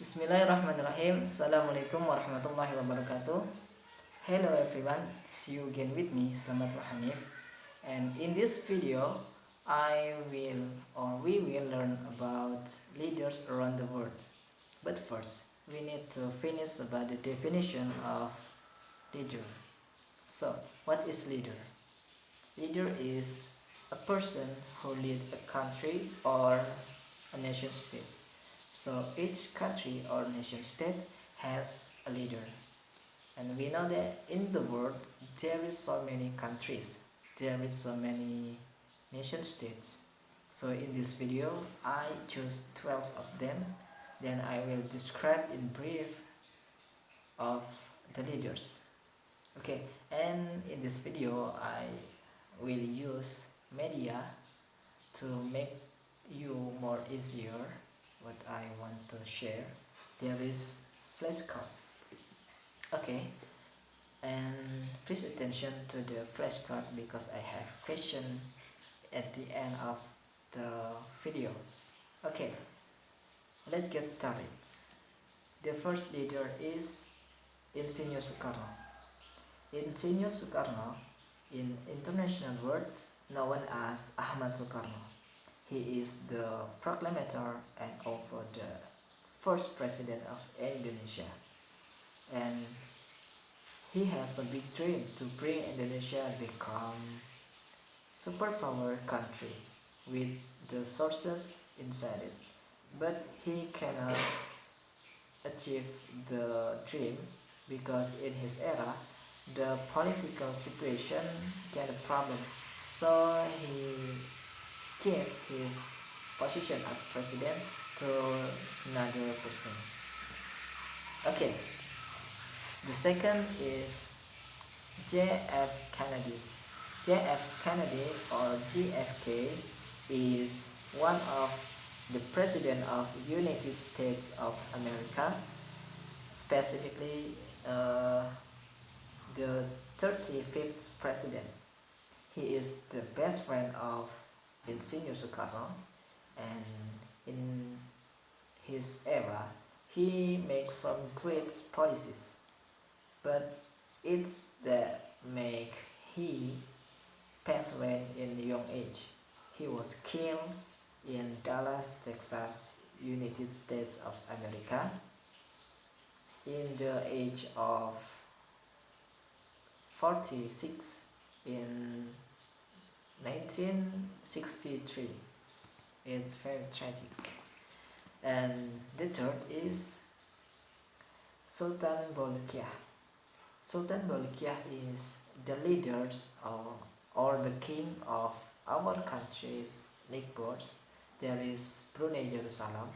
Bismillahirrahmanirrahim. Assalamualaikum warahmatullahi wabarakatuh. Hello everyone, see you again with me, Slamet Hanif. And in this video, we will learn about leaders around the world. But first, we need to finish about the definition of leader. So, what is leader? Leader is a person who lead a country or a nation state. So each country or nation state has a leader. And we know that in the world there is so many countries, there is so many nation states. So in this video I choose 12 of them. Then I will describe in brief of the leaders. Okay, and in this video I will use media to make you more easier what I want to share. There is flashcard. Okay, and please attention to the flashcard because I have question at the end of the video. Okay, let's get started. The first leader is Insinyur Soekarno. Insinyur Soekarno in international world known as Ahmad Soekarno. He is the proclamator and also the first president of Indonesia. And he has a big dream to bring Indonesia become superpower country with the sources inside it. But he cannot achieve the dream because in his era the political situation get a problem. So he gave his position as president to another person. Okay, the second is J.F. Kennedy. J.F. Kennedy or JFK is one of the president of United States of America, specifically the 35th president. He is the best friend of Insinyur Soekarno, and in his era he makes some great policies, but it's that make he pass away in a young age. He was killed in Dallas, Texas, United States of America in the age of 46 in 1963. It's very tragic. And the third is Sultan Bolkiah. Sultan Bolkiah is the leaders or the king of our country's neighbors. There is Brunei Darussalam.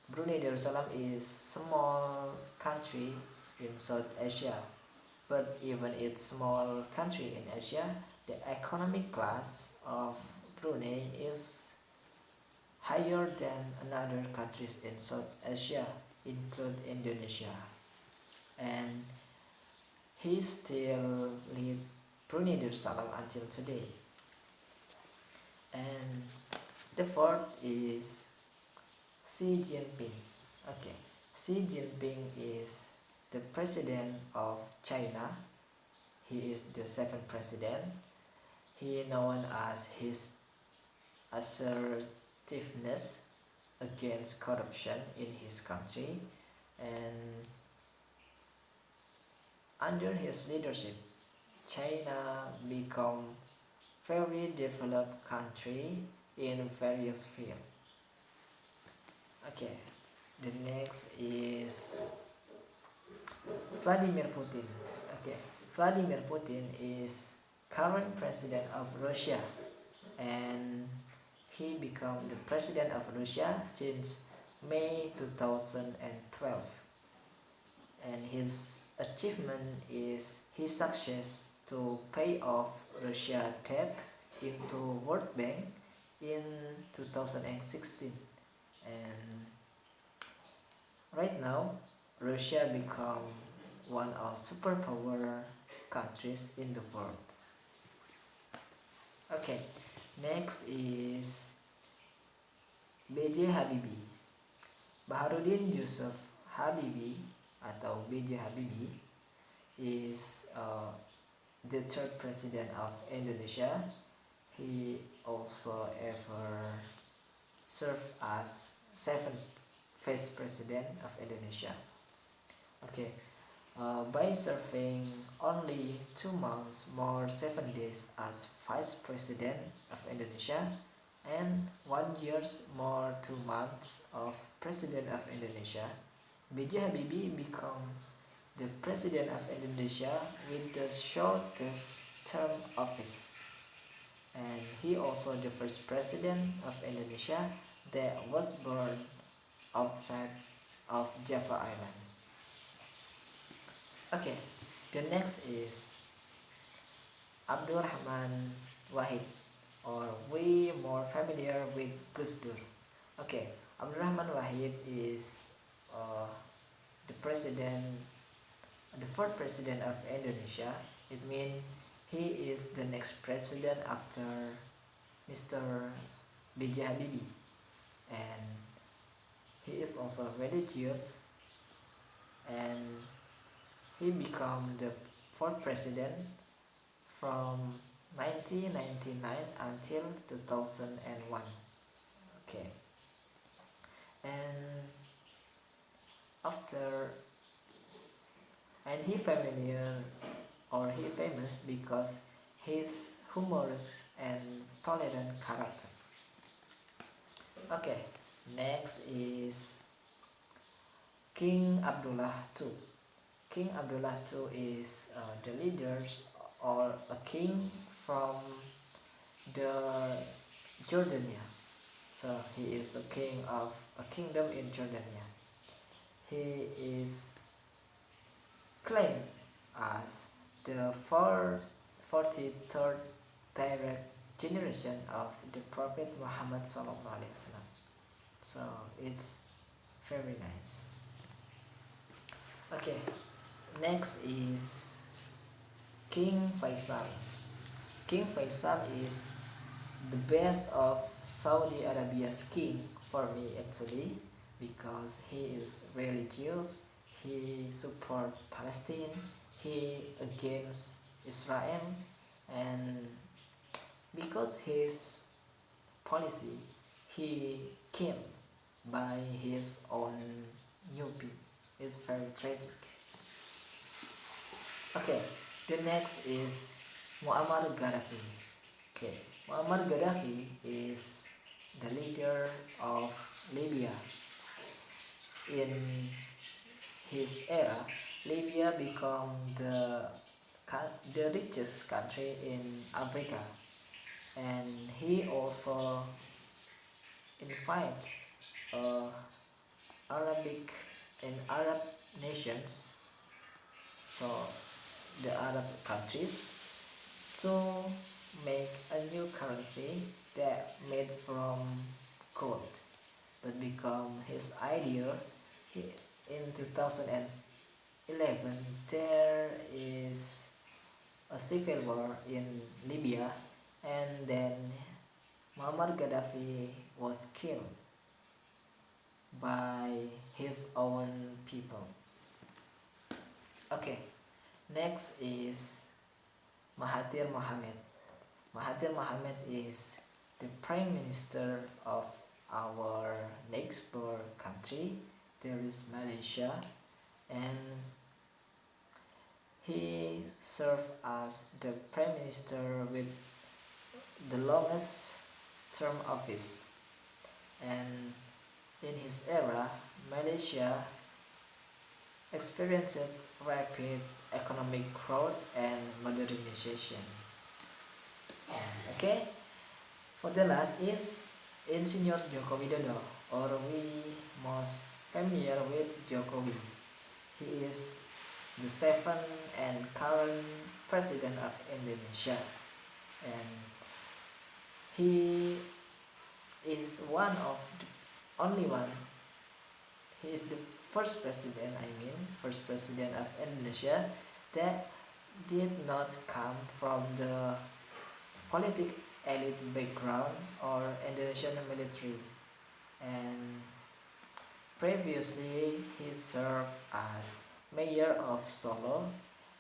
Brunei Darussalam is small country in South Asia, but even it's small country in Asia, the economic class of Brunei is higher than another countries in South Asia, include Indonesia. And he still lead Brunei Darussalam until today. And the fourth is Xi Jinping. Okay, Xi Jinping is the president of China. He is the seventh president. He known as his assertiveness against corruption in his country, and under his leadership China become very developed country in various fields. Okay, the next is Vladimir Putin. Okay, Vladimir Putin is current president of Russia, and he became the president of Russia since May 2012. And his achievement is his success to pay off Russia debt into World Bank in 2016. And right now Russia become one of superpower countries in the world. Okay, next is B.J. Habibie. Baharudin Yusuf Habibie atau B.J. Habibie is the third president of Indonesia. He also ever served as seventh vice president of Indonesia. Okay, by serving only 2 months more 7 days as vice president of Indonesia and 1 year more 2 months of president of Indonesia, B.J. Habibie became the president of Indonesia with the shortest term office, and he also the first president of Indonesia that was born outside of Java Island. Okay, the next is Abdurrahman Wahid, or we more familiar with Gus Dur. Okay, Abdurrahman Wahid is the president, the fourth president of Indonesia. It means he is the next president after Mr. B.J. Habibie, and he is also religious, and he became the fourth president from 1999 until 2001. Okay, and after, and he familiar, or he famous because his humorous and tolerant character. Okay, next is King Abdullah II. King Abdullah II is the leader or a king from the Jordania. So he is a king of a kingdom in Jordania. He is claimed as the 43rd direct generation of the Prophet Muhammad Sallallahu Alaihi Wasallam. So it's very nice. Okay, next is King Faisal. King Faisal is the best of Saudi Arabia's king for me actually, because he is religious, he support Palestine, he against Israel, and because his policy he came by his own newbie. It's very tragic. Okay, the next is Muammar Gaddafi. Okay, Muammar Gaddafi is the leader of Libya. In his era, Libya became the richest country in Africa, and he also invited Arabic and Arab nations, so the Arab countries, to make a new currency that made from gold, but become his idea. In 2011 there is a civil war in Libya, and then Muammar Gaddafi was killed by his own people. Okay, next is Mahathir Mohamad. Mahathir Mohamad is the Prime Minister of our neighbor country. There is Malaysia, and he served as the Prime Minister with the longest term office, and in his era, Malaysia experienced rapid economic growth and modernization. Okay, for the last is Insinyur Joko Widodo, or we most familiar with Jokowi. He is the seventh and current president of Indonesia, and he is one of the only one. He is the first president, first president of Indonesia that did not come from the politic elite background or Indonesian military, and Previously, he served as mayor of Solo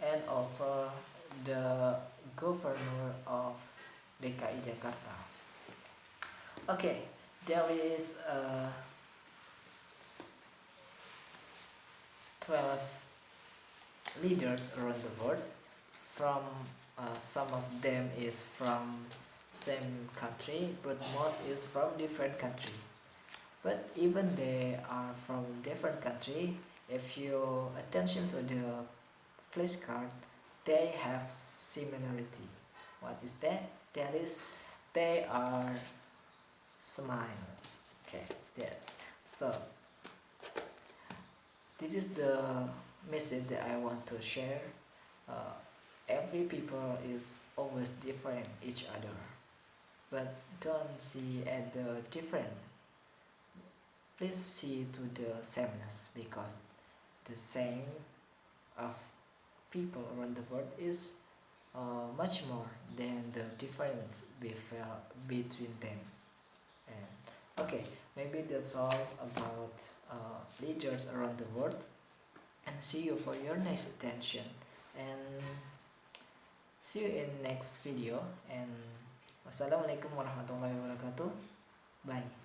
and also the governor of DKI Jakarta. Okay, there is 12 leaders around the world. From some of them is from same country, but most is from different country. But even they are from different country, if you attention to the flashcard, they have similarity. What is that? That is, they are smile. Okay, yeah. So this is the message that I want to share. Uh, every people is always different each other, but don't see at the different. Please see to the sameness, because the same of people around the world is much more than the difference between them. And okay, maybe that's all about leaders around the world. And see you for your next attention. And see you in next video. And wassalamualaikum warahmatullahi wabarakatuh. Bye.